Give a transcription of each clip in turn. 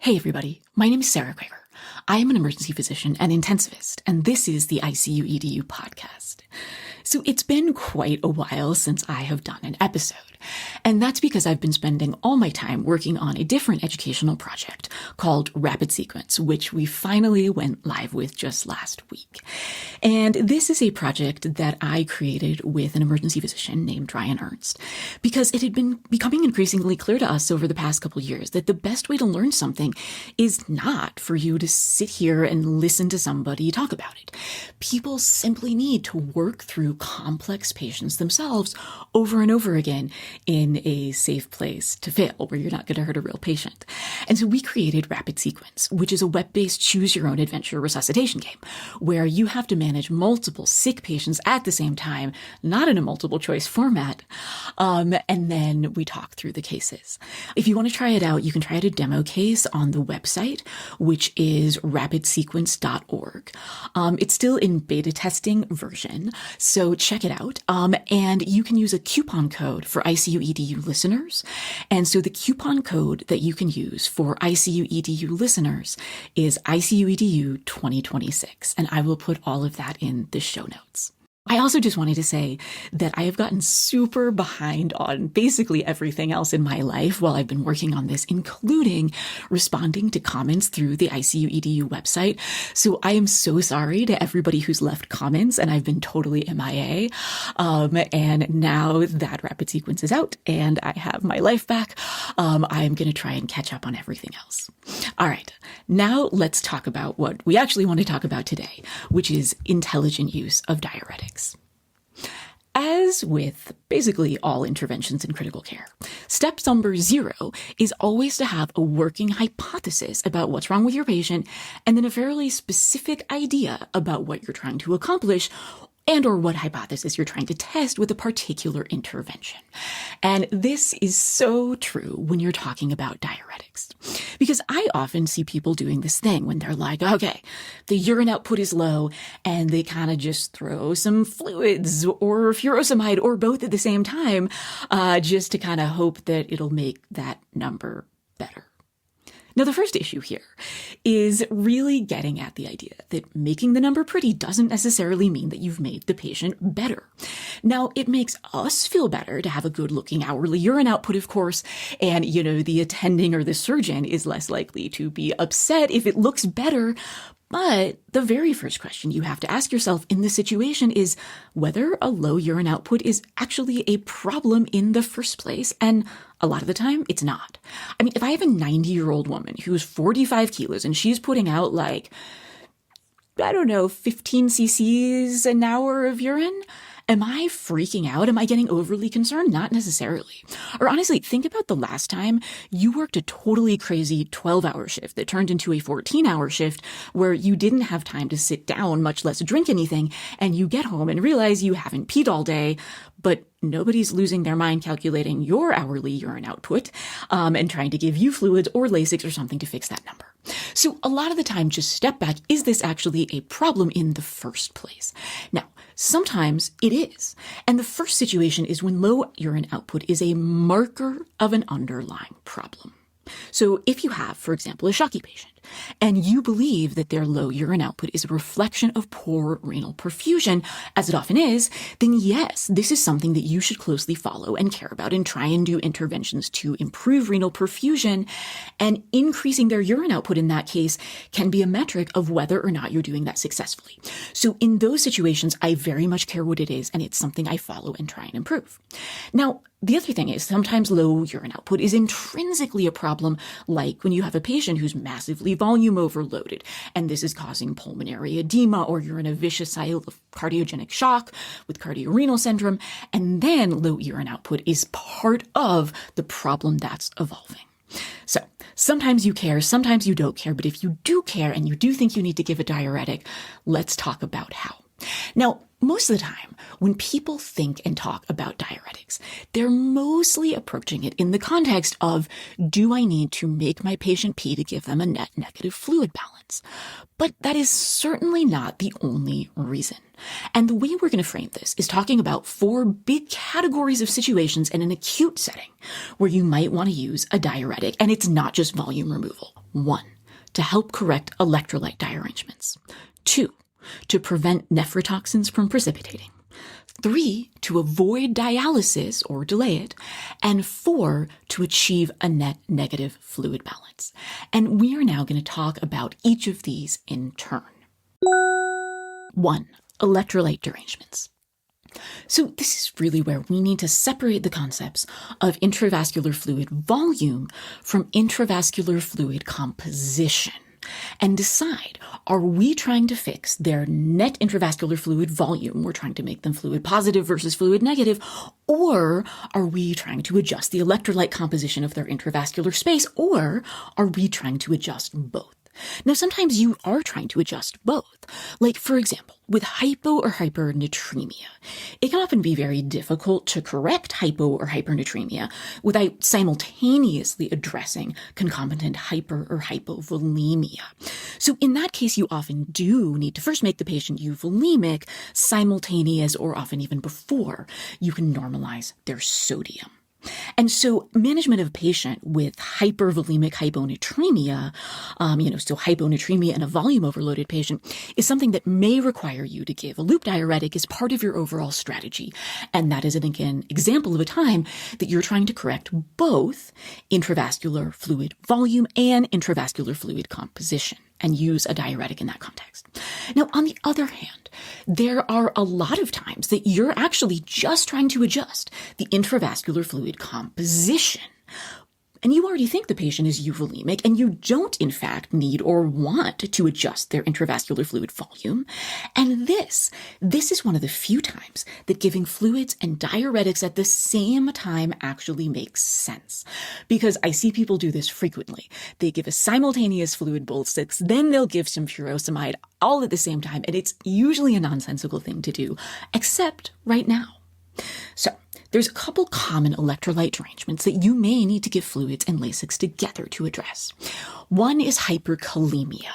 Hey everybody, my name is Sarah Quaker. I am an emergency physician and intensivist, and this is the ICU EDU podcast. So it's been quite a while since I have done an episode, and that's because I've been spending all my time working on a different educational project called Rapid Sequence, which we finally went live with just last week. And this is a project that I created with an emergency physician named Ryan Ernst, because it had been becoming increasingly clear to us over the past couple of years that the best way to learn something is not for you to sit here and listen to somebody talk about it. People simply need to work through complex patients themselves over and over again in a safe place to fail, where you're not going to hurt a real patient. And so we created Rapid Sequence, which is a web-based choose-your-own-adventure resuscitation game, where you have to manage multiple sick patients at the same time, not in a multiple-choice format, and then we talk through the cases. If you want to try it out, you can try out a demo case on the website, which is rapidsequence.org. It's still in beta testing version, so check it out. And you can use a coupon code for ICU EDU listeners. And so the coupon code that you can use for ICU EDU listeners is ICU EDU 2026. And I will put all of that in the show notes. I also just wanted to say that I have gotten super behind on basically everything else in my life while I've been working on this, including responding to comments through the ICU EDU website. So I am so sorry to everybody who's left comments, and I've been totally MIA. And now that Rapid Sequence is out and I have my life back, I am going to try and catch up on everything else. All right, now let's talk about what we actually want to talk about today, which is intelligent use of diuretics. As with basically all interventions in critical care, step number 0 is always to have a working hypothesis about what's wrong with your patient, and then a fairly specific idea about what you're trying to accomplish and or what hypothesis you're trying to test with a particular intervention. And this is so true when you're talking about diuretics, because I often see people doing this thing when they're like, okay, the urine output is low, and they kind of just throw some fluids or furosemide or both at the same time, just to kind of hope that it'll make that number better. Now, the first issue here is really getting at the idea that making the number pretty doesn't necessarily mean that you've made the patient better. Now, it makes us feel better to have a good-looking hourly urine output, of course, and, the attending or the surgeon is less likely to be upset if it looks better. But the very first question you have to ask yourself in this situation is whether a low urine output is actually a problem in the first place. And a lot of the time, it's not. I mean, if I have a 90-year-old woman who's 45 kilos and she's putting out 15 cc's an hour of urine, am I freaking out? Am I getting overly concerned? Not necessarily. Or honestly, think about the last time you worked a totally crazy 12-hour shift that turned into a 14-hour shift where you didn't have time to sit down, much less drink anything, and you get home and realize you haven't peed all day, but nobody's losing their mind calculating your hourly urine output and trying to give you fluids or Lasix or something to fix that number. So a lot of the time, just step back. Is this actually a problem in the first place? Now, sometimes it is. And the first situation is when low urine output is a marker of an underlying problem. So if you have, for example, a shocky patient, and you believe that their low urine output is a reflection of poor renal perfusion, as it often is, then yes, this is something that you should closely follow and care about and try and do interventions to improve renal perfusion. And increasing their urine output in that case can be a metric of whether or not you're doing that successfully. So in those situations, I very much care what it is, and it's something I follow and try and improve. Now, the other thing is sometimes low urine output is intrinsically a problem, like when you have a patient who's massively volume overloaded, and this is causing pulmonary edema, or you're in a vicious cycle of cardiogenic shock with cardiorenal syndrome, and then low urine output is part of the problem that's evolving. So sometimes you care, sometimes you don't care, but if you do care and you do think you need to give a diuretic, let's talk about how. Now, most of the time, when people think and talk about diuretics, they're mostly approaching it in the context of, do I need to make my patient pee to give them a net negative fluid balance? But that is certainly not the only reason. And the way we're going to frame this is talking about 4 big categories of situations in an acute setting where you might want to use a diuretic, and it's not just volume removal. 1, to help correct electrolyte disarrangements. 2, to prevent nephrotoxins from precipitating. 3, to avoid dialysis or delay it. And 4, to achieve a net negative fluid balance. And we are now going to talk about each of these in turn. 1, electrolyte derangements. So this is really where we need to separate the concepts of intravascular fluid volume from intravascular fluid composition and decide, are we trying to fix their net intravascular fluid volume? We're trying to make them fluid positive versus fluid negative, or are we trying to adjust the electrolyte composition of their intravascular space, or are we trying to adjust both? Now, sometimes you are trying to adjust both. Like, for example, with hypo or hypernatremia, it can often be very difficult to correct hypo or hypernatremia without simultaneously addressing concomitant hyper or hypovolemia. So in that case, you often do need to first make the patient euvolemic simultaneous or often even before you can normalize their sodium. And so management of a patient with hypervolemic hyponatremia, so hyponatremia in a volume overloaded patient is something that may require you to give a loop diuretic as part of your overall strategy. And that is, an example of a time that you're trying to correct both intravascular fluid volume and intravascular fluid composition, and use a diuretic in that context. Now, on the other hand, there are a lot of times that you're actually just trying to adjust the intravascular fluid composition. And you already think the patient is euvolemic, and you don't, in fact, need or want to adjust their intravascular fluid volume. And this is one of the few times that giving fluids and diuretics at the same time actually makes sense. Because I see people do this frequently. They give a simultaneous fluid bolus, then they'll give some furosemide all at the same time, and it's usually a nonsensical thing to do, except right now. So, there's a couple common electrolyte derangements that you may need to give fluids and Lasix together to address. One is hyperkalemia.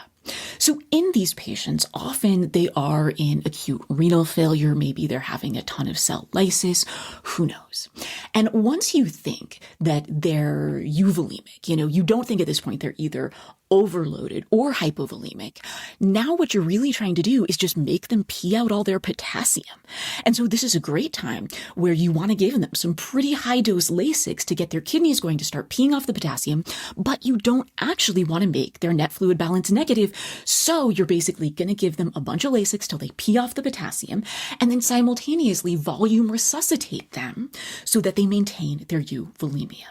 So in these patients, often they are in acute renal failure. Maybe they're having a ton of cell lysis. Who knows? And once you think that they're euvolemic, you don't think at this point they're either overloaded or hypovolemic. Now what you're really trying to do is just make them pee out all their potassium. And so this is a great time where you want to give them some pretty high dose Lasix to get their kidneys going to start peeing off the potassium, but you don't actually want to make their net fluid balance negative. So you're basically going to give them a bunch of Lasix till they pee off the potassium and then simultaneously volume resuscitate them so that they maintain their euvolemia.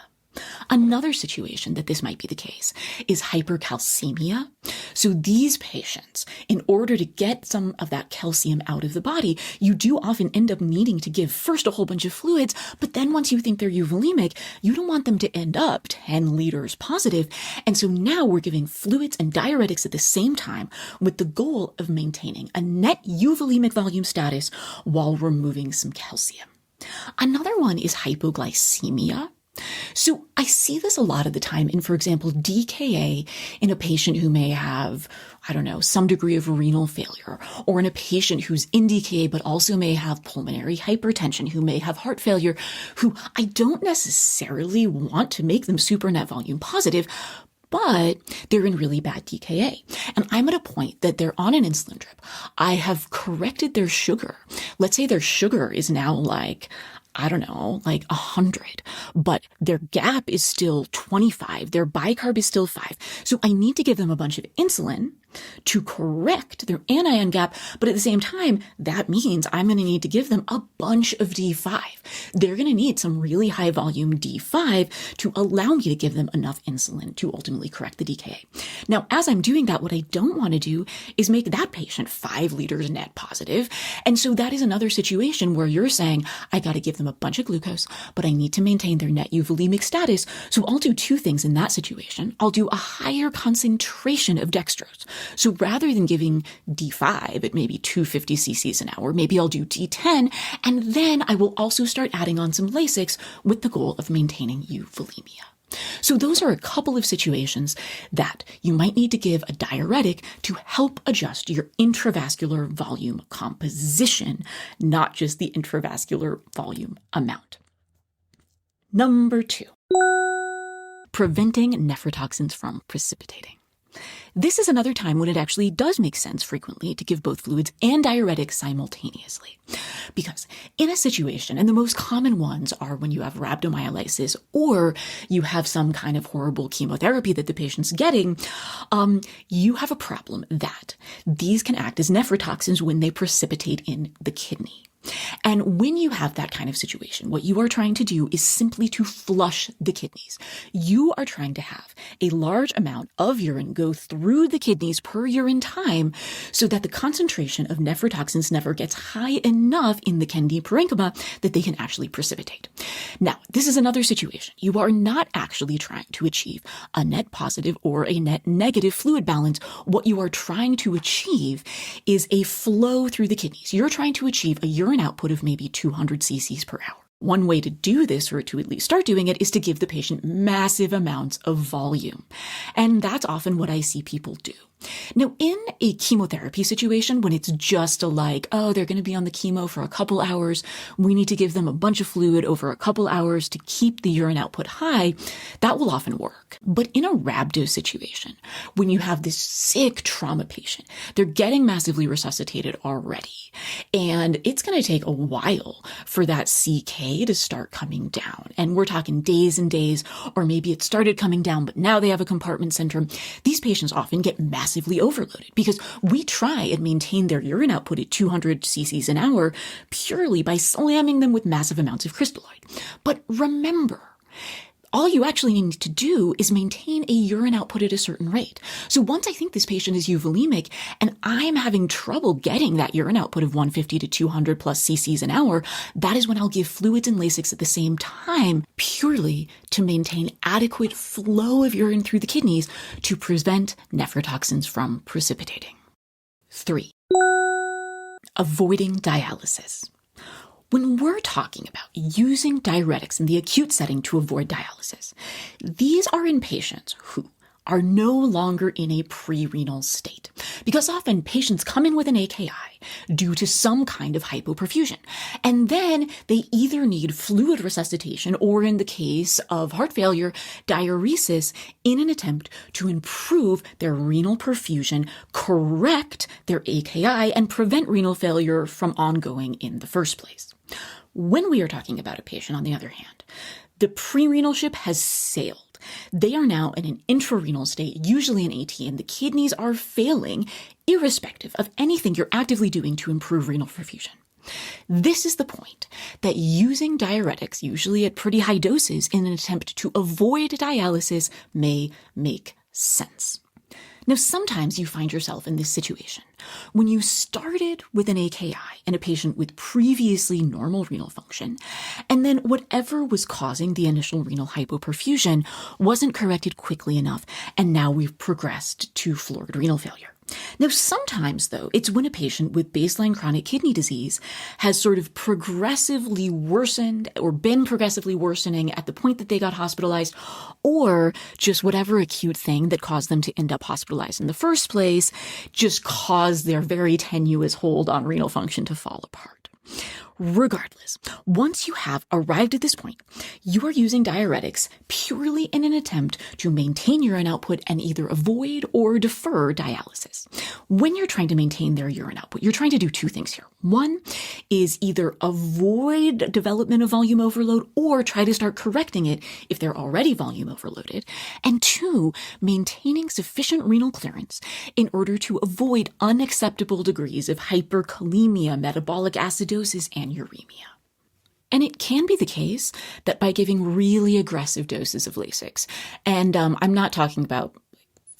Another situation that this might be the case is hypercalcemia. So these patients, in order to get some of that calcium out of the body, you do often end up needing to give first a whole bunch of fluids, but then once you think they're euvolemic, you don't want them to end up 10 liters positive. And so now we're giving fluids and diuretics at the same time with the goal of maintaining a net euvolemic volume status while removing some calcium. Another one is hypoglycemia. So I see this a lot of the time in, for example, DKA in a patient who may have, some degree of renal failure, or in a patient who's in DKA but also may have pulmonary hypertension, who may have heart failure, who I don't necessarily want to make them super net volume positive, but they're in really bad DKA. And I'm at a point that they're on an insulin drip. I have corrected their sugar. Let's say their sugar is now like 100, but their GAP is still 25. Their bicarb is still 5. So I need to give them a bunch of insulin to correct their anion gap. But at the same time, that means I'm going to need to give them a bunch of D5. They're going to need some really high volume D5 to allow me to give them enough insulin to ultimately correct the DKA. Now, as I'm doing that, what I don't want to do is make that patient 5 liters net positive. And so that is another situation where you're saying, I got to give them a bunch of glucose, but I need to maintain their net euvolemic status. So I'll do two things in that situation. I'll do a higher concentration of dextrose. So rather than giving D5 at maybe 250 cc's an hour, maybe I'll do D10, and then I will also start adding on some Lasix with the goal of maintaining euvolemia. So those are a couple of situations that you might need to give a diuretic to help adjust your intravascular volume composition, not just the intravascular volume amount. Number 2, preventing nephrotoxins from precipitating. This is another time when it actually does make sense frequently to give both fluids and diuretics simultaneously. Because in a situation, and the most common ones are when you have rhabdomyolysis or you have some kind of horrible chemotherapy that the patient's getting, you have a problem that these can act as nephrotoxins when they precipitate in the kidney. And when you have that kind of situation, what you are trying to do is simply to flush the kidneys. You are trying to have a large amount of urine go through the kidneys per urine time so that the concentration of nephrotoxins never gets high enough in the kidney parenchyma that they can actually precipitate. Now, this is another situation. You are not actually trying to achieve a net positive or a net negative fluid balance. What you are trying to achieve is a flow through the kidneys. You're trying to achieve a urine output of maybe 200 cc's per hour. One way to do this, or to at least start doing it, is to give the patient massive amounts of volume. And that's often what I see people do. Now, in a chemotherapy situation, when it's just like, oh, they're going to be on the chemo for a couple hours, we need to give them a bunch of fluid over a couple hours to keep the urine output high, that will often work. But in a rhabdo situation, when you have this sick trauma patient, they're getting massively resuscitated already, and it's going to take a while for that CK to start coming down. And we're talking days and days, or maybe it started coming down, but now they have a compartment syndrome. These patients often get massively overloaded because we try and maintain their urine output at 200 cc's an hour purely by slamming them with massive amounts of crystalloid. But remember, all you actually need to do is maintain a urine output at a certain rate. So once I think this patient is euvolemic and I'm having trouble getting that urine output of 150 to 200 plus cc's an hour, that is when I'll give fluids and Lasix at the same time, purely to maintain adequate flow of urine through the kidneys to prevent nephrotoxins from precipitating. 3, avoiding dialysis. When we're talking about using diuretics in the acute setting to avoid dialysis, these are in patients who are no longer in a pre-renal state, because often patients come in with an AKI due to some kind of hypoperfusion, and then they either need fluid resuscitation or, in the case of heart failure, diuresis in an attempt to improve their renal perfusion, correct their AKI, and prevent renal failure from ongoing in the first place. When we are talking about a patient, on the other hand, the pre-renal ship has sailed. They are now in an intrarenal state, usually an AT, and the kidneys are failing, irrespective of anything you're actively doing to improve renal perfusion. This is the point that using diuretics, usually at pretty high doses, in an attempt to avoid dialysis may make sense. Now, sometimes you find yourself in this situation when you started with an AKI in a patient with previously normal renal function, and then whatever was causing the initial renal hypoperfusion wasn't corrected quickly enough, and now we've progressed to florid renal failure. Now, sometimes, though, it's when a patient with baseline chronic kidney disease has sort of progressively worsened or been progressively worsening at the point that they got hospitalized, or just whatever acute thing that caused them to end up hospitalized in the first place just caused their very tenuous hold on renal function to fall apart. Regardless, once you have arrived at this point, you are using diuretics purely in an attempt to maintain urine output and either avoid or defer dialysis. When you're trying to maintain their urine output, you're trying to do two things here. One is either avoid development of volume overload or try to start correcting it if they're already volume overloaded. And two, maintaining sufficient renal clearance in order to avoid unacceptable degrees of hyperkalemia, metabolic acidosis, and uremia. And it can be the case that by giving really aggressive doses of Lasix, and I'm not talking about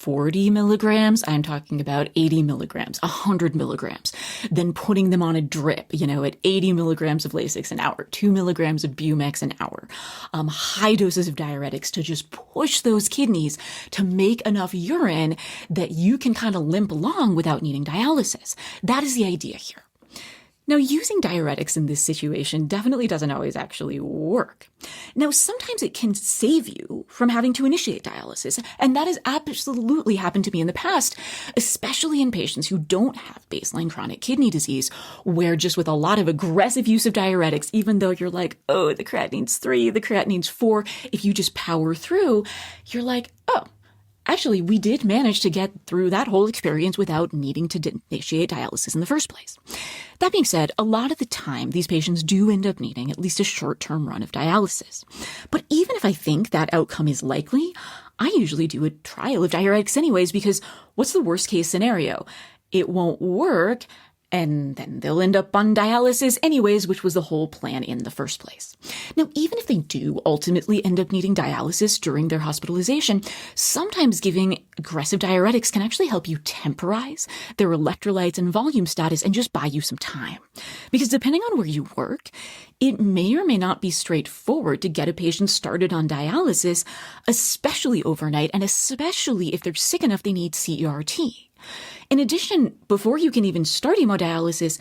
40 milligrams, I'm talking about 80 milligrams, 100 milligrams, then putting them on a drip, at 80 milligrams of Lasix an hour, 2 milligrams of Bumex an hour, high doses of diuretics to just push those kidneys to make enough urine that you can kind of limp along without needing dialysis. That is the idea here. Now, using diuretics in this situation definitely doesn't always actually work. Now, sometimes it can save you from having to initiate dialysis, and that has absolutely happened to me in the past, especially in patients who don't have baseline chronic kidney disease, where just with a lot of aggressive use of diuretics, even though you're like, oh, the creatinine's 3, the creatinine's 4, if you just power through, you're like, oh, actually, we did manage to get through that whole experience without needing to initiate dialysis in the first place. That being said, a lot of the time, these patients do end up needing at least a short-term run of dialysis. But even if I think that outcome is likely, I usually do a trial of diuretics anyways, because what's the worst-case scenario? It won't work, and then they'll end up on dialysis anyways, which was the whole plan in the first place. Now, even if they do ultimately end up needing dialysis during their hospitalization, sometimes giving aggressive diuretics can actually help you temporize their electrolytes and volume status and just buy you some time. Because depending on where you work, it may or may not be straightforward to get a patient started on dialysis, especially overnight, and especially if they're sick enough they need CERT. In addition, before you can even start hemodialysis,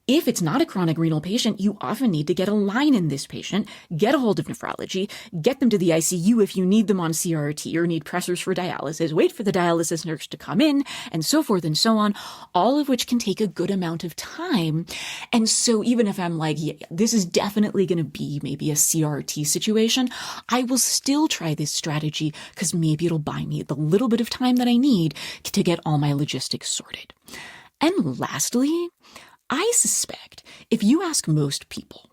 if it's not a chronic renal patient, you often need to get a line in this patient, get a hold of nephrology, get them to the ICU if you need them on CRT or need pressors for dialysis, wait for the dialysis nurse to come in, and so forth and so on, all of which can take a good amount of time. And so even if I'm like, yeah, this is definitely going to be maybe a CRT situation, I will still try this strategy because maybe it'll buy me the little bit of time that I need to get all my logistics sorted. And lastly, I suspect if you ask most people,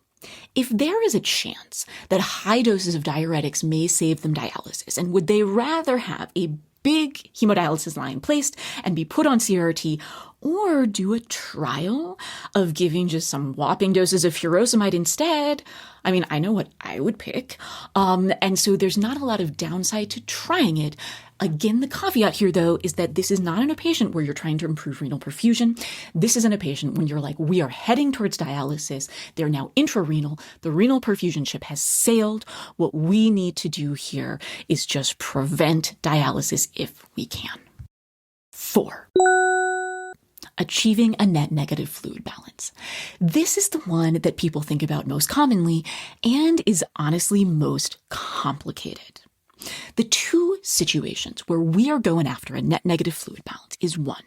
if there is a chance that high doses of diuretics may save them dialysis, and would they rather have a big hemodialysis line placed and be put on CRT, or do a trial of giving just some whopping doses of furosemide instead, I mean, I know what I would pick. And so there's not a lot of downside to trying it. Again, the caveat here, though, is that this is not in a patient where you're trying to improve renal perfusion. This is in a patient when you're like, we are heading towards dialysis. They're now intrarenal. The renal perfusion ship has sailed. What we need to do here is just prevent dialysis if we can. 4. Achieving a net negative fluid balance. This is the one that people think about most commonly and is honestly most complicated. The two situations where we are going after a net negative fluid balance is 1,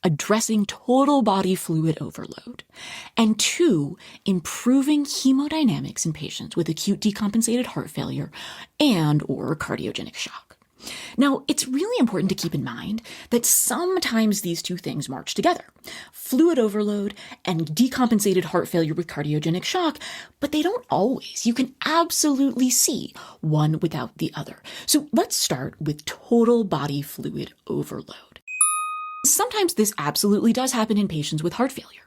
addressing total body fluid overload, and 2, improving hemodynamics in patients with acute decompensated heart failure and or cardiogenic shock. Now, it's really important to keep in mind that sometimes these two things march together, fluid overload and decompensated heart failure with cardiogenic shock, but they don't always. You can absolutely see one without the other. So let's start with total body fluid overload. Sometimes this absolutely does happen in patients with heart failure.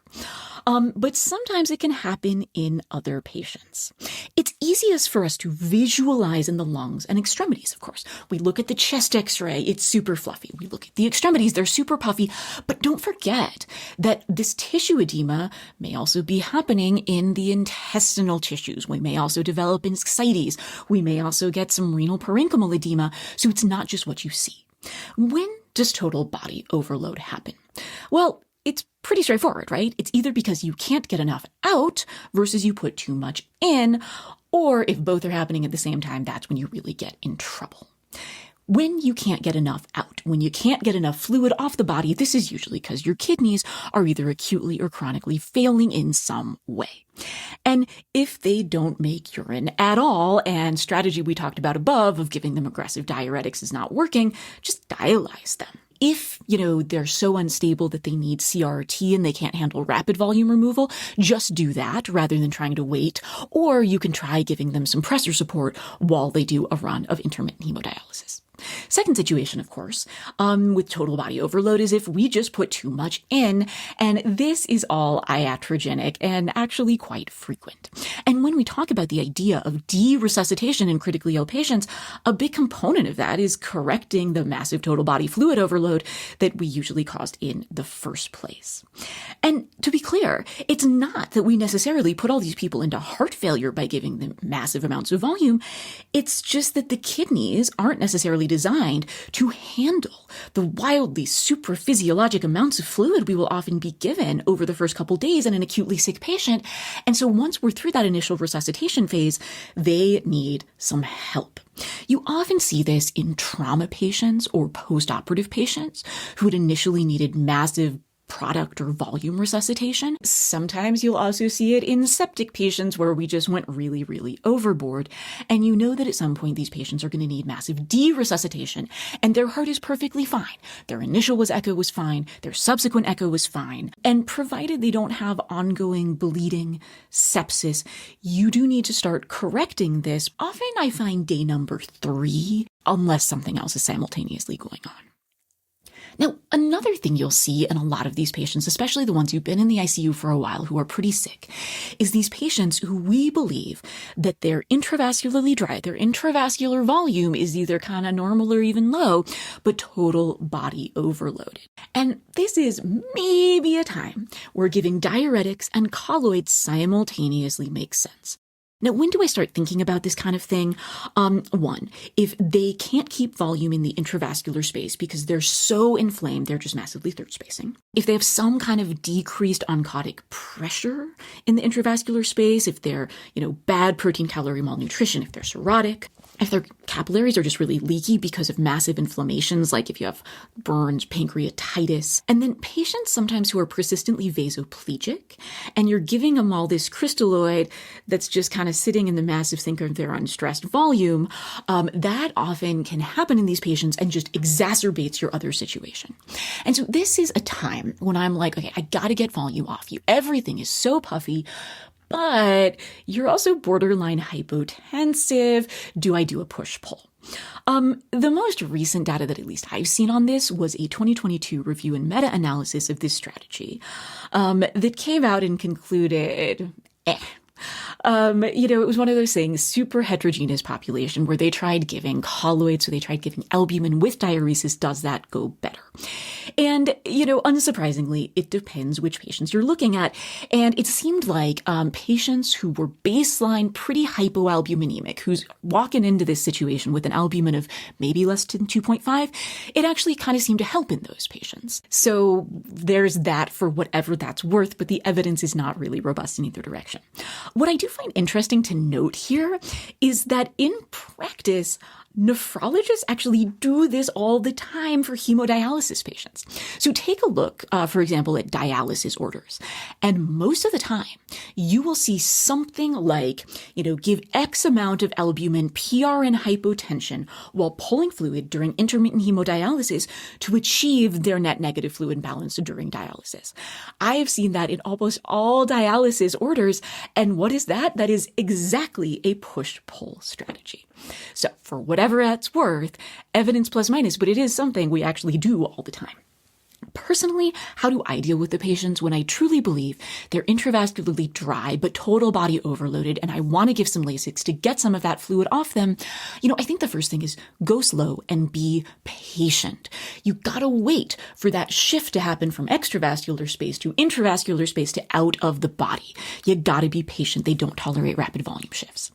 But sometimes it can happen in other patients. It's easiest for us to visualize in the lungs and extremities, of course. We look at the chest x-ray, it's super fluffy. We look at the extremities, they're super puffy. But don't forget that this tissue edema may also be happening in the intestinal tissues. We may also develop ascites. We may also get some renal parenchymal edema. So it's not just what you see. When does total body overload happen? Well, it's pretty straightforward, right? It's either because you can't get enough out versus you put too much in, or if both are happening at the same time, that's when you really get in trouble. When you can't get enough out, when you can't get enough fluid off the body, this is usually because your kidneys are either acutely or chronically failing in some way. And if they don't make urine at all, and strategy we talked about above of giving them aggressive diuretics is not working, just dialyze them. If, they're so unstable that they need CRT and they can't handle rapid volume removal, just do that rather than trying to wait. Or you can try giving them some pressor support while they do a run of intermittent hemodialysis. Second situation, of course, with total body overload is if we just put too much in, and this is all iatrogenic and actually quite frequent. And when we talk about the idea of de-resuscitation in critically ill patients, a big component of that is correcting the massive total body fluid overload that we usually caused in the first place. And to be clear, it's not that we necessarily put all these people into heart failure by giving them massive amounts of volume. It's just that the kidneys aren't necessarily designed to handle the wildly super physiologic amounts of fluid we will often be given over the first couple days in an acutely sick patient. And so once we're through that initial resuscitation phase, they need some help. You often see this in trauma patients or post-operative patients who had initially needed massive product or volume resuscitation. Sometimes you'll also see it in septic patients where we just went really, really overboard. And you know that at some point these patients are going to need massive de-resuscitation, and their heart is perfectly fine. Their initial echo was fine. Their subsequent echo was fine. And provided they don't have ongoing bleeding, sepsis, you do need to start correcting this. Often I find day number 3, unless something else is simultaneously going on. Now, another thing you'll see in a lot of these patients, especially the ones who've been in the ICU for a while who are pretty sick, is these patients who we believe that they're intravascularly dry, their intravascular volume is either kind of normal or even low, but total body overloaded. And this is maybe a time where giving diuretics and colloids simultaneously makes sense. Now, when do I start thinking about this kind of thing? One, if they can't keep volume in the intravascular space because they're so inflamed, they're just massively third spacing. If they have some kind of decreased oncotic pressure in the intravascular space, if they're, bad protein calorie malnutrition, if they're cirrhotic, if their capillaries are just really leaky because of massive inflammations, like if you have burns, pancreatitis, and then patients sometimes who are persistently vasoplegic, and you're giving them all this crystalloid that's just kind of sitting in the massive sink of their unstressed volume, that often can happen in these patients and just exacerbates your other situation. And so this is a time when I'm like, okay, I got to get volume off you. Everything is so puffy, but you're also borderline hypotensive. Do I do a push-pull? The most recent data that at least I've seen on this was a 2022 review and meta-analysis of this strategy that came out and concluded, it was one of those things, super heterogeneous population where they tried giving colloids, so they tried giving albumin with diuresis. Does that go better? And, unsurprisingly, it depends which patients you're looking at. And it seemed like patients who were baseline pretty hypoalbuminemic, who's walking into this situation with an albumin of maybe less than 2.5, it actually kind of seemed to help in those patients. So there's that for whatever that's worth, but the evidence is not really robust in either direction. What I do find interesting to note here is that in practice, nephrologists actually do this all the time for hemodialysis patients. So take a look, for example, at dialysis orders. And most of the time, you will see something like, give X amount of albumin, PRN hypotension, while pulling fluid during intermittent hemodialysis to achieve their net negative fluid balance during dialysis. I have seen that in almost all dialysis orders. And what is that? That is exactly a push-pull strategy. So for whatever that's worth, evidence plus minus, but it is something we actually do all the time. Personally, how do I deal with the patients when I truly believe they're intravascularly dry but total body overloaded and I want to give some Lasix to get some of that fluid off them? I think the first thing is go slow and be patient. You gotta wait for that shift to happen from extravascular space to intravascular space to out of the body. You gotta be patient. They don't tolerate rapid volume shifts.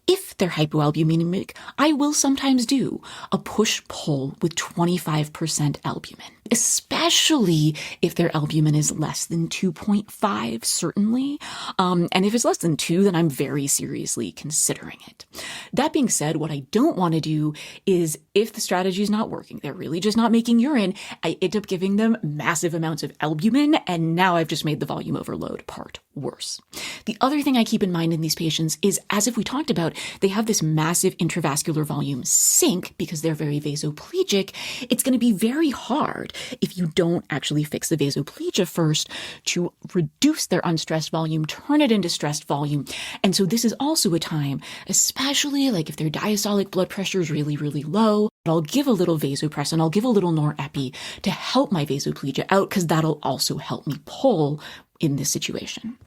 If they're hypoalbuminemic, I will sometimes do a push-pull with 25% albumin, especially if their albumin is less than 2.5, certainly. And if it's less than 2, then I'm very seriously considering it. That being said, what I don't want to do is, if the strategy is not working, they're really just not making urine, I end up giving them massive amounts of albumin, and now I've just made the volume overload part worse. The other thing I keep in mind in these patients is, as if we talked about, they have this massive intravascular volume sink because they're very vasoplegic. It's going to be very hard if you don't actually fix the vasoplegia first to reduce their unstressed volume, turn it into stressed volume. And so this is also a time, especially like if their diastolic blood pressure is really, really low, I'll give a little vasopressin, I'll give a little norepi to help my vasoplegia out because that'll also help me pull in this situation.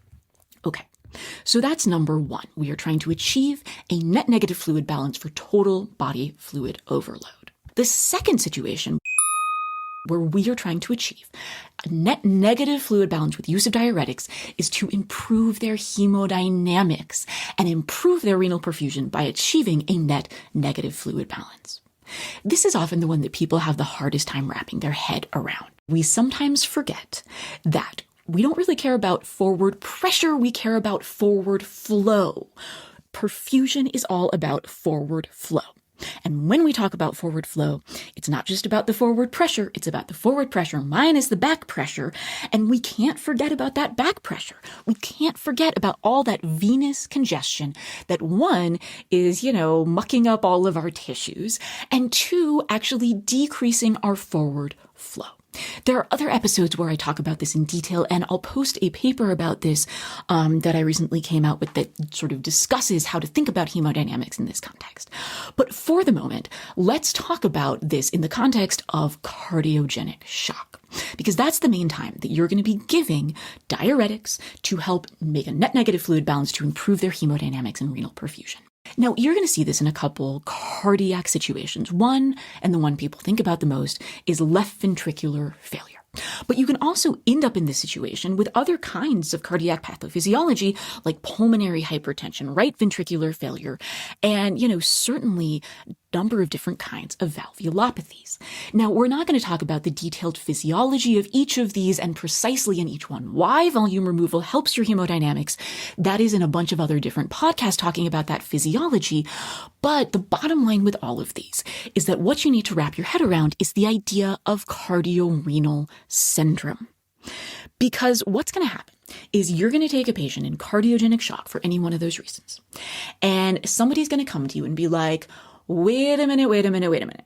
Okay, so that's number one. We are trying to achieve a net negative fluid balance for total body fluid overload. The second situation where we are trying to achieve a net negative fluid balance with use of diuretics is to improve their hemodynamics and improve their renal perfusion by achieving a net negative fluid balance. This is often the one that people have the hardest time wrapping their head around. We sometimes forget that we don't really care about forward pressure, we care about forward flow. Perfusion is all about forward flow. And when we talk about forward flow, it's not just about the forward pressure, it's about the forward pressure minus the back pressure. And we can't forget about that back pressure. We can't forget about all that venous congestion that one is, mucking up all of our tissues, and two, actually decreasing our forward flow. There are other episodes where I talk about this in detail, and I'll post a paper about this that I recently came out with that sort of discusses how to think about hemodynamics in this context. But for the moment, let's talk about this in the context of cardiogenic shock, because that's the main time that you're going to be giving diuretics to help make a net negative fluid balance to improve their hemodynamics and renal perfusion. Now, you're going to see this in a couple cardiac situations. One, and the one people think about the most, is left ventricular failure. But you can also end up in this situation with other kinds of cardiac pathophysiology, like pulmonary hypertension, right ventricular failure, and, certainly a number of different kinds of valvulopathies. Now, we're not going to talk about the detailed physiology of each of these and precisely in each one why volume removal helps your hemodynamics. That is in a bunch of other different podcasts talking about that physiology. But the bottom line with all of these is that what you need to wrap your head around is the idea of cardiorenal syndrome. Because what's going to happen is you're going to take a patient in cardiogenic shock for any one of those reasons. And somebody's going to come to you and be like, wait a minute.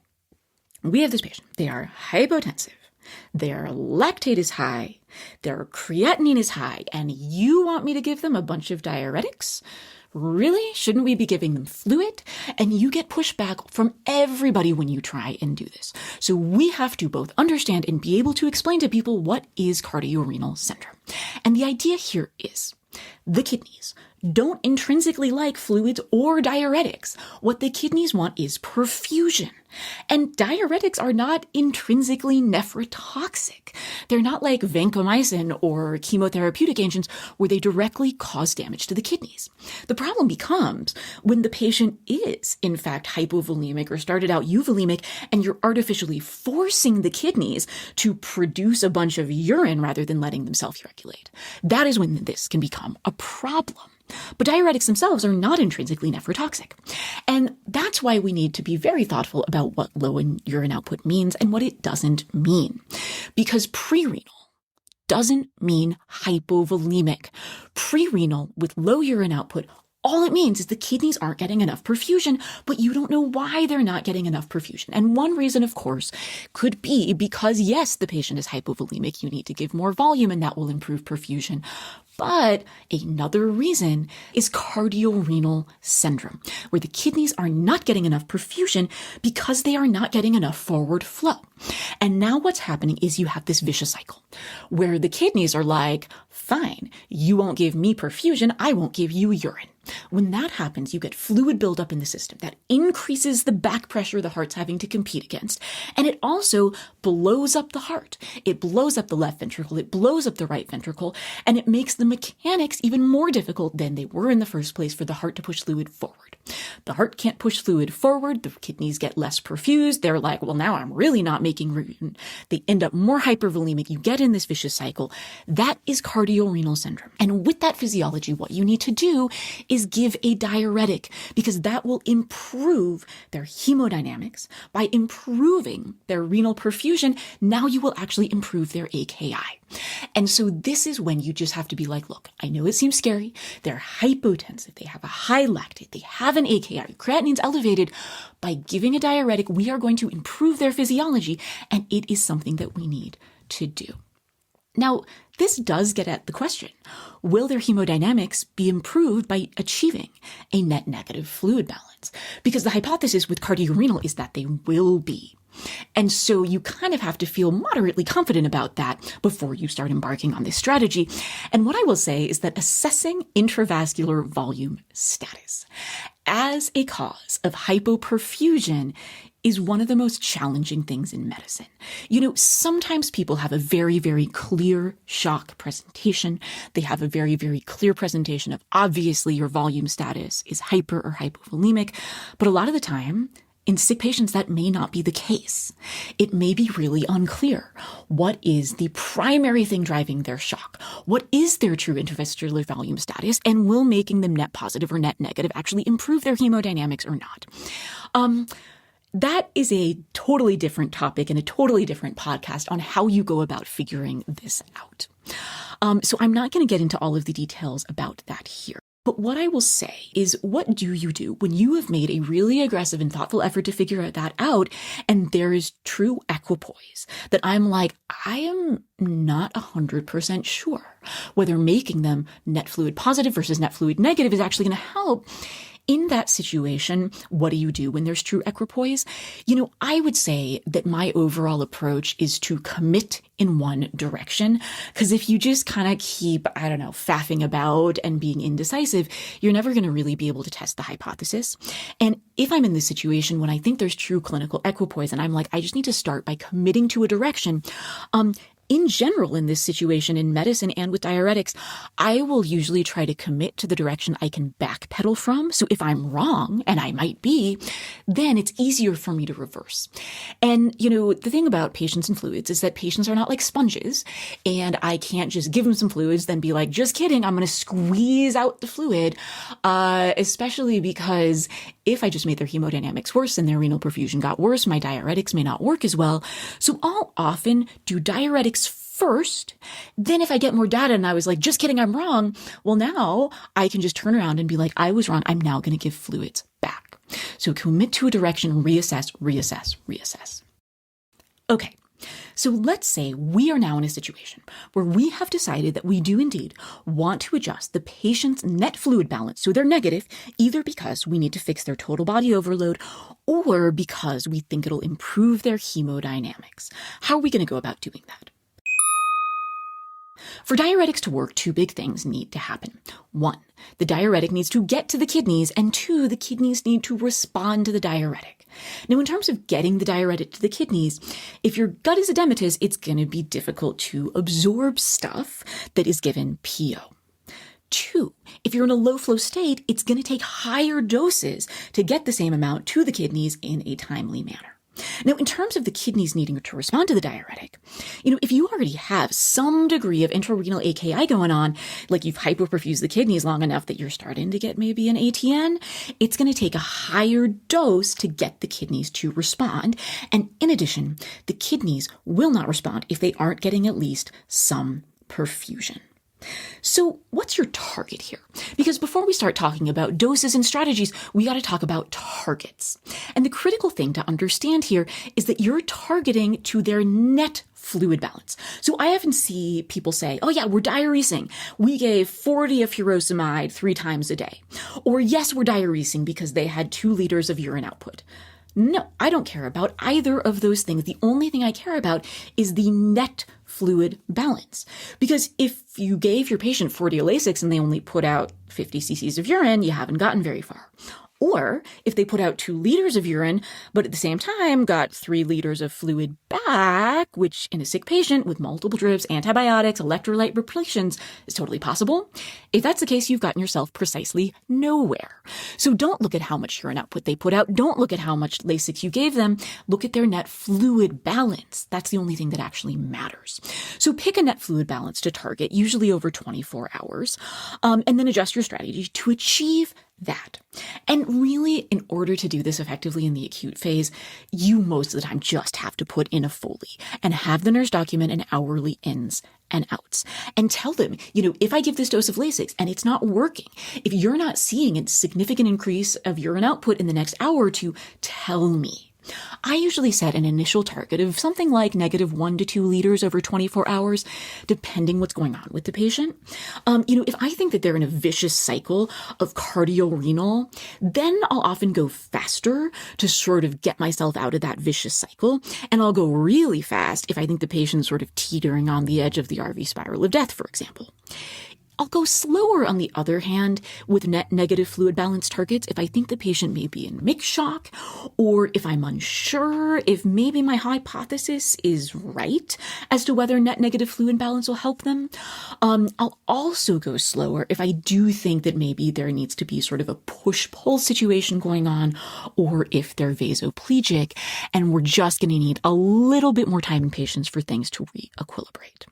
We have this patient. They are hypotensive. Their lactate is high. Their creatinine is high. And you want me to give them a bunch of diuretics? Really? Shouldn't we be giving them fluid? And you get pushback from everybody when you try and do this. So we have to both understand and be able to explain to people what is cardiorenal syndrome. And the idea here is the kidneys don't intrinsically like fluids or diuretics. What the kidneys want is perfusion. And diuretics are not intrinsically nephrotoxic. They're not like vancomycin or chemotherapeutic agents where they directly cause damage to the kidneys. The problem becomes when the patient is, in fact, hypovolemic or started out euvolemic, and you're artificially forcing the kidneys to produce a bunch of urine rather than letting them self-regulate. That is when this can become a problem. But diuretics themselves are not intrinsically nephrotoxic. And that's why we need to be very thoughtful about what low urine output means and what it doesn't mean. Because prerenal doesn't mean hypovolemic. Prerenal with low urine output, all it means is the kidneys aren't getting enough perfusion, but you don't know why they're not getting enough perfusion. And one reason, of course, could be because, yes, the patient is hypovolemic. You need to give more volume and that will improve perfusion. But another reason is cardiorenal syndrome, where the kidneys are not getting enough perfusion because they are not getting enough forward flow. And now what's happening is you have this vicious cycle where the kidneys are like, fine, you won't give me perfusion, I won't give you urine. When that happens, you get fluid buildup in the system that increases the back pressure the heart's having to compete against. And it also blows up the heart. It blows up the left ventricle. It blows up the right ventricle. And it makes the mechanics even more difficult than they were in the first place for the heart to push fluid forward. The heart can't push fluid forward. The kidneys get less perfused. They're like, well, now I'm really not making room. They end up more hypervolemic. You get in this vicious cycle. That is cardiorenal syndrome. And with that physiology, what you need to do is give a diuretic because that will improve their hemodynamics. By improving their renal perfusion, now you will actually improve their AKI. And so this is when you just have to be like, look, I know it seems scary. They're hypotensive. They have a high lactate. They have an AKI. Creatinine's elevated. By giving a diuretic, we are going to improve their physiology, and it is something that we need to do. Now, this does get at the question, will their hemodynamics be improved by achieving a net negative fluid balance? Because the hypothesis with cardiorenal is that they will be. And so you kind of have to feel moderately confident about that before you start embarking on this strategy. And what I will say is that assessing intravascular volume status as a cause of hypoperfusion is one of the most challenging things in medicine. Sometimes people have a very, very clear shock presentation. They have a very, very clear presentation of obviously your volume status is hyper or hypovolemic, but a lot of the time, in sick patients, that may not be the case. It may be really unclear. What is the primary thing driving their shock? What is their true intravascular volume status? And will making them net positive or net negative actually improve their hemodynamics or not? That is a totally different topic and a totally different podcast on how you go about figuring this out. So I'm not going to get into all of the details about that here. But what I will say is, what do you do when you have made a really aggressive and thoughtful effort to figure that out, and there is true equipoise that I'm like, I am not 100% sure whether making them net fluid positive versus net fluid negative is actually going to help. In that situation, what do you do when there's true equipoise? I would say that my overall approach is to commit in one direction. Because if you just kind of keep, faffing about and being indecisive, you're never going to really be able to test the hypothesis. And if I'm in this situation when I think there's true clinical equipoise and I'm like, I just need to start by committing to a direction, in general, in this situation, in medicine and with diuretics, I will usually try to commit to the direction I can backpedal from. So if I'm wrong, and I might be, then it's easier for me to reverse. And, the thing about patients and fluids is that patients are not like sponges, and I can't just give them some fluids, then be like, just kidding, I'm going to squeeze out the fluid, especially because if I just made their hemodynamics worse and their renal perfusion got worse, my diuretics may not work as well. So I'll often do diuretics first. Then if I get more data and I was like, just kidding, I'm wrong. Well, now I can just turn around and be like, I was wrong. I'm now going to give fluids back. So commit to a direction, reassess, reassess, reassess. Okay. So let's say we are now in a situation where we have decided that we do indeed want to adjust the patient's net fluid balance, so they're negative, either because we need to fix their total body overload or because we think it'll improve their hemodynamics. How are we going to go about doing that? For diuretics to work, two big things need to happen. One, the diuretic needs to get to the kidneys, and two, the kidneys need to respond to the diuretic. Now, in terms of getting the diuretic to the kidneys, if your gut is edematous, it's going to be difficult to absorb stuff that is given PO. Two, if you're in a low flow state, it's going to take higher doses to get the same amount to the kidneys in a timely manner. Now, in terms of the kidneys needing to respond to the diuretic, if you already have some degree of intrarenal AKI going on, like you've hypoperfused the kidneys long enough that you're starting to get maybe an ATN, it's going to take a higher dose to get the kidneys to respond. And in addition, the kidneys will not respond if they aren't getting at least some perfusion. So what's your target here? Because before we start talking about doses and strategies, we got to talk about targets. And the critical thing to understand here is that you're targeting to their net fluid balance. So I often see people say, oh yeah, we're diuresing. We gave 40 of furosemide 3 times a day. Or yes, we're diuresing because they had 2 liters of urine output. No, I don't care about either of those things. The only thing I care about is the net fluid balance. Because if you gave your patient 40 Lasix and they only put out 50 cc's of urine, you haven't gotten very far. Or if they put out 2 liters of urine, but at the same time got 3 liters of fluid back, which in a sick patient with multiple drips, antibiotics, electrolyte repletions is totally possible. If that's the case, you've gotten yourself precisely nowhere. So don't look at how much urine output they put out. Don't look at how much Lasix you gave them. Look at their net fluid balance. That's the only thing that actually matters. So pick a net fluid balance to target, usually over 24 hours, and then adjust your strategy to achieve that. And really, in order to do this effectively in the acute phase, you most of the time just have to put in a Foley and have the nurse document an hourly ins and outs and tell them, if I give this dose of Lasix and it's not working, if you're not seeing a significant increase of urine output in the next hour or two, tell me. I usually set an initial target of something like -1 to 2 liters over 24 hours, depending what's going on with the patient. If I think that they're in a vicious cycle of cardiorenal, then I'll often go faster to sort of get myself out of that vicious cycle. And I'll go really fast if I think the patient's sort of teetering on the edge of the RV spiral of death, for example. I'll go slower, on the other hand, with net negative fluid balance targets if I think the patient may be in mixed shock, or if I'm unsure if maybe my hypothesis is right as to whether net negative fluid balance will help them. I'll also go slower if I do think that maybe there needs to be sort of a push-pull situation going on, or if they're vasoplegic and we're just going to need a little bit more time in patients for things to re-equilibrate.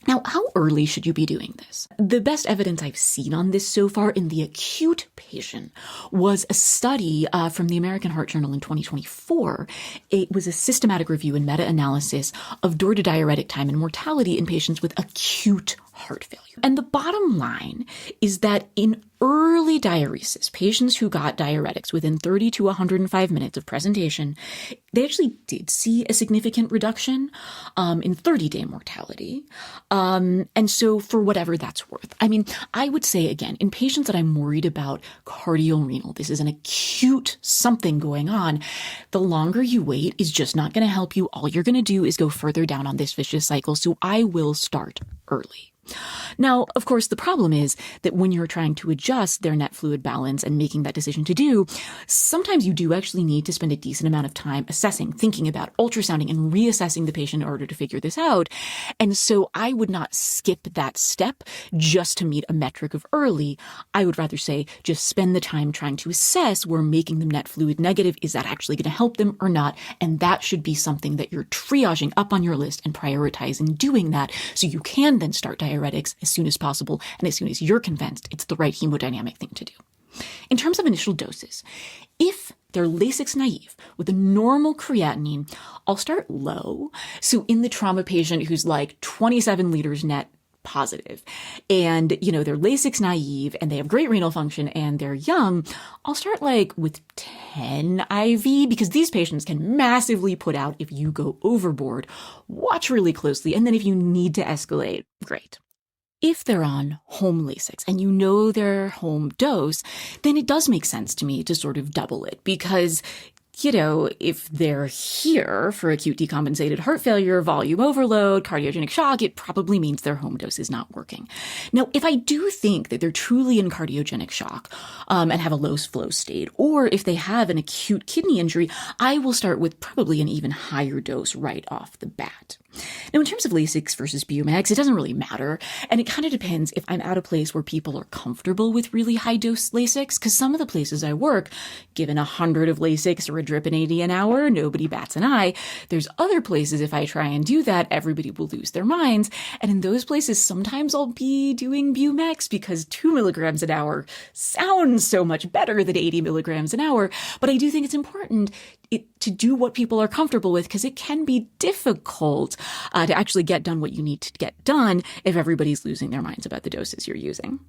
Now, how early should you be doing this? The best evidence I've seen on this so far in the acute patient was a study from the American Heart Journal in 2024. It was a systematic review and meta-analysis of door-to-diuretic time and mortality in patients with acute heart failure. And the bottom line is that in early diuresis, patients who got diuretics within 30 to 105 minutes of presentation, they actually did see a significant reduction in 30-day mortality. And so for whatever that's worth, I would say, again, in patients that I'm worried about cardiorenal, this is an acute something going on, the longer you wait is just not going to help you. All you're going to do is go further down on this vicious cycle. So I will start early. Now, of course, the problem is that when you're trying to adjust their net fluid balance and making that decision to do, sometimes you do actually need to spend a decent amount of time assessing, thinking about, ultrasounding, and reassessing the patient in order to figure this out. And so I would not skip that step just to meet a metric of early. I would rather say just spend the time trying to assess where making them net fluid negative, is that actually going to help them or not? And that should be something that you're triaging up on your list and prioritizing doing that, so you can then start diuretics as soon as possible and as soon as you're convinced it's the right hemodynamic thing to do. In terms of initial doses, if they're Lasix naive with a normal creatinine, I'll start low. So in the trauma patient who's like 27 liters net positive and, they're Lasix naive and they have great renal function and they're young, I'll start with 10 IV, because these patients can massively put out if you go overboard. Watch really closely. And then if you need to escalate, great. If they're on home Lasix and you know their home dose, then it does make sense to me to sort of double it, because if they're here for acute decompensated heart failure, volume overload, cardiogenic shock, it probably means their home dose is not working. Now, if I do think that they're truly in cardiogenic shock and have a low flow state, or if they have an acute kidney injury, I will start with probably an even higher dose right off the bat. Now, in terms of Lasix versus Bumax, it doesn't really matter. And it kind of depends if I'm at a place where people are comfortable with really high dose Lasix, because some of the places I work, given 100 of Lasix or a drip and 80 an hour, nobody bats an eye. There's other places, if I try and do that, everybody will lose their minds. And in those places, sometimes I'll be doing Bumax because 2 milligrams an hour sounds so much better than 80 milligrams an hour. But I do think it's important to do what people are comfortable with, because it can be difficult to actually get done what you need to get done if everybody's losing their minds about the doses you're using.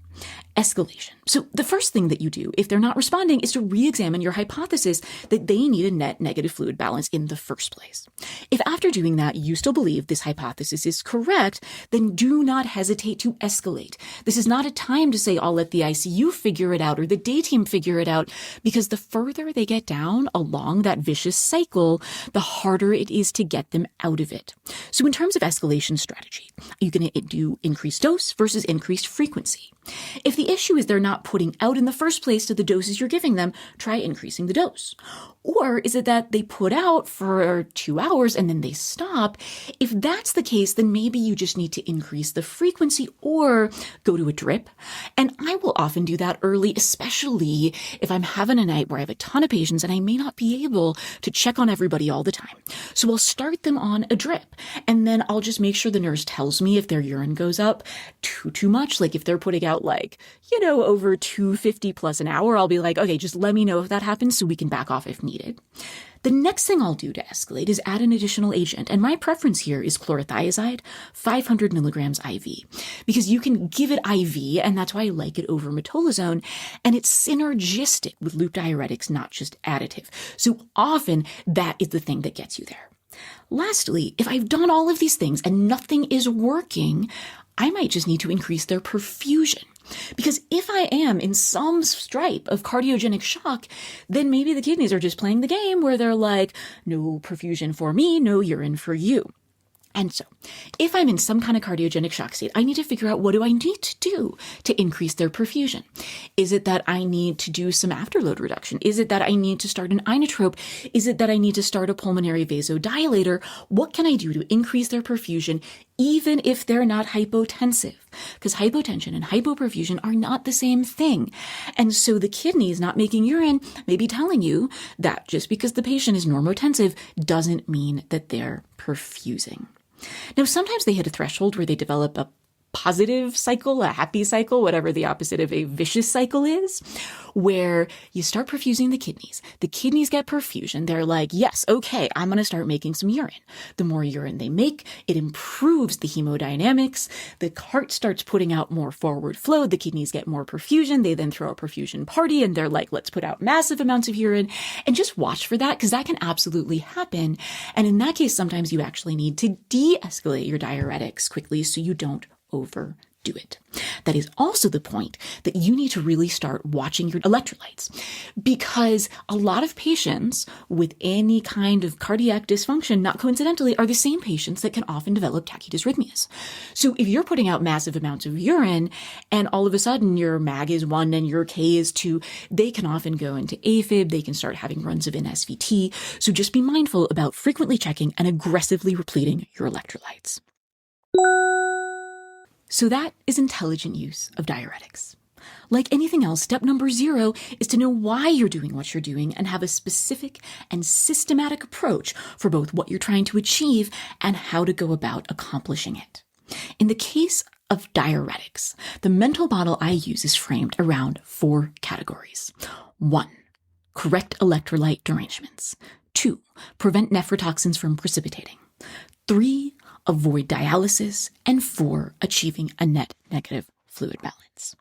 Escalation. So the first thing that you do if they're not responding is to re-examine your hypothesis that they need a net negative fluid balance in the first place. If after doing that you still believe this hypothesis is correct, then do not hesitate to escalate. This is not a time to say, I'll let the ICU figure it out or the day team figure it out, because the further they get down along that vicious cycle, the harder it is to get them out of it. So in terms of escalation strategy, you're going to do increased dose versus increased frequency. If the issue is they're not putting out in the first place to the doses you're giving them, try increasing the dose. Or is it that they put out for 2 hours and then they stop? If that's the case, then maybe you just need to increase the frequency or go to a drip. And I will often do that early, especially if I'm having a night where I have a ton of patients and I may not be able to check on everybody all the time. So I'll start them on a drip, and then I'll just make sure the nurse tells me if their urine goes up too much. Like if they're putting out over 250 plus an hour, I'll be like, okay, just let me know if that happens so we can back off if needed. The next thing I'll do to escalate is add an additional agent, and my preference here is chlorothiazide, 500 milligrams IV, because you can give it IV, and that's why I like it over metolazone, and it's synergistic with loop diuretics, not just additive. So often that is the thing that gets you there. Lastly, if I've done all of these things and nothing is working, I might just need to increase their perfusion. Because if I am in some stripe of cardiogenic shock, then maybe the kidneys are just playing the game where they're like, no perfusion for me, no urine for you. And so, if I'm in some kind of cardiogenic shock state, I need to figure out what do I need to do to increase their perfusion. Is it that I need to do some afterload reduction? Is it that I need to start an inotrope? Is it that I need to start a pulmonary vasodilator? What can I do to increase their perfusion, even if they're not hypotensive? Because hypotension and hypoperfusion are not the same thing. And so the kidneys not making urine may be telling you that just because the patient is normotensive doesn't mean that they're perfusing. Now, sometimes they hit a threshold where they develop a positive cycle, a happy cycle, whatever the opposite of a vicious cycle is, where you start perfusing the kidneys get perfusion, they're like, yes, okay, I'm going to start making some urine. The more urine they make, it improves the hemodynamics, the heart starts putting out more forward flow, the kidneys get more perfusion, they then throw a perfusion party, and they're like, let's put out massive amounts of urine, and just watch for that, because that can absolutely happen, and in that case, sometimes you actually need to de-escalate your diuretics quickly so you don't overdo it. That is also the point that you need to really start watching your electrolytes, because a lot of patients with any kind of cardiac dysfunction, not coincidentally, are the same patients that can often develop tachydysrhythmias. So if you're putting out massive amounts of urine and all of a sudden your MAG is 1 and your K is 2, they can often go into AFib, they can start having runs of NSVT. So just be mindful about frequently checking and aggressively repleting your electrolytes. So that is intelligent use of diuretics. Like anything else, step number 0 is to know why you're doing what you're doing and have a specific and systematic approach for both what you're trying to achieve and how to go about accomplishing it. In the case of diuretics, the mental model I use is framed around 4 categories. 1, correct electrolyte derangements. 2, prevent nephrotoxins from precipitating. 3, avoid dialysis, and 4, achieving a net negative fluid balance.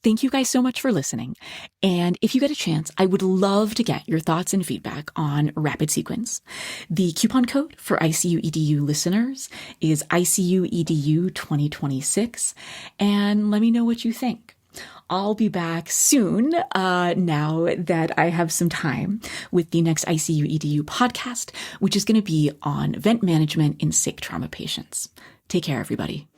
Thank you guys so much for listening. And if you get a chance, I would love to get your thoughts and feedback on Rapid Sequence. The coupon code for ICU EDU listeners is ICU EDU 2026. And let me know what you think. I'll be back soon, now that I have some time, with the next ICU EDU podcast, which is going to be on vent management in sick trauma patients. Take care, everybody.